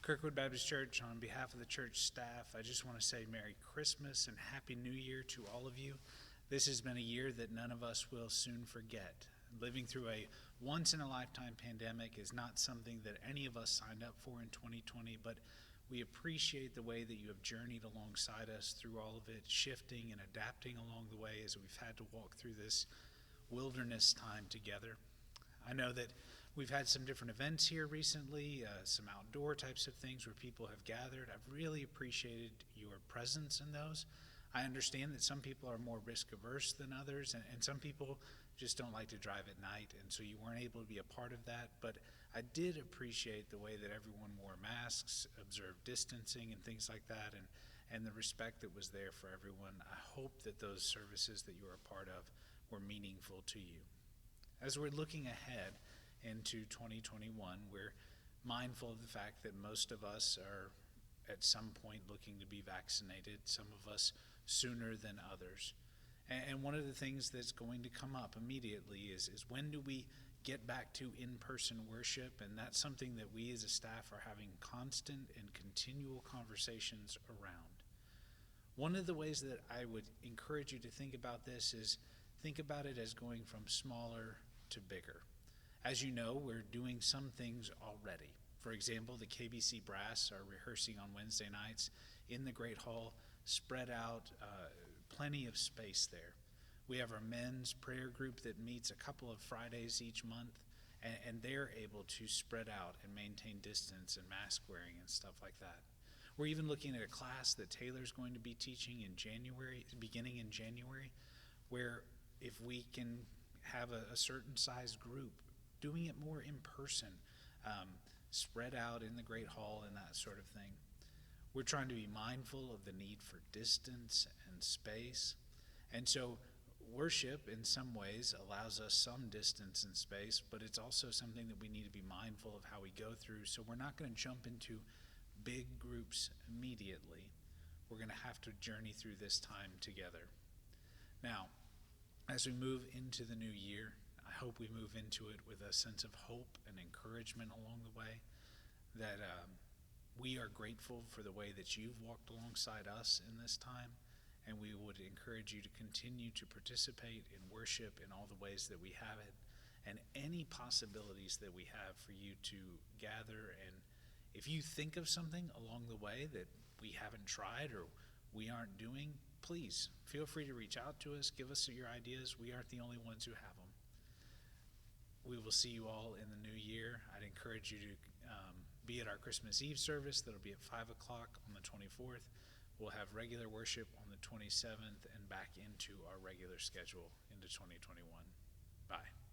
Kirkwood Baptist Church, on behalf of the church staff, I just want to say Merry Christmas and Happy New Year to all of you. This has been a year that none of us will soon forget. Living through a once-in-a-lifetime pandemic is not something that any of us signed up for in 2020, but we appreciate the way that you have journeyed alongside us through all of it, shifting and adapting along the way as we've had to walk through this wilderness time together. I know that we've had some different events here recently, some outdoor types of things where people have gathered. I've really appreciated your presence in those. I understand that some people are more risk averse than others, and some people just don't like to drive at night, and so you weren't able to be a part of that. But I did appreciate the way that everyone wore masks, observed distancing and things like that, and the respect that was there for everyone. I hope that those services that you were a part of were meaningful to you. As we're looking ahead into 2021, we're mindful of the fact that most of us are at some point looking to be vaccinated, some of us sooner than others. And one of the things that's going to come up immediately is when do we get back to in-person worship? And that's something that we as a staff are having constant and continual conversations around. One of the ways that I would encourage you to think about this is think about it as going from smaller to bigger. As you know, we're doing some things already. For example, the KBC brass are rehearsing on Wednesday nights in the Great Hall, spread out, plenty of space there. We have our men's prayer group that meets a couple of Fridays each month, and they're able to spread out and maintain distance and mask wearing and stuff like that. We're even looking at a class that Taylor's going to be teaching in January, beginning in January, where if we can have a certain size group, doing it more in person, spread out in the Great Hall and that sort of thing. We're trying to be mindful of the need for distance and space. And so worship in some ways allows us some distance and space, but it's also something that we need to be mindful of how we go through. So we're not going to jump into big groups immediately. We're going to have to journey through this time together. Now, as we move into the new year, I hope we move into it with a sense of hope and encouragement along the way, that we are grateful for the way that you've walked alongside us in this time, and we would encourage you to continue to participate in worship in all the ways that we have it, and any possibilities that we have for you to gather. And if you think of something along the way that we haven't tried or we aren't doing, please feel free to reach out to us, give us your ideas. We aren't the only ones who have them. We will see you all in the new year. I'd encourage you to be at our Christmas Eve service. That'll be at 5 o'clock on the 24th. We'll have regular worship on the 27th and back into our regular schedule into 2021. Bye.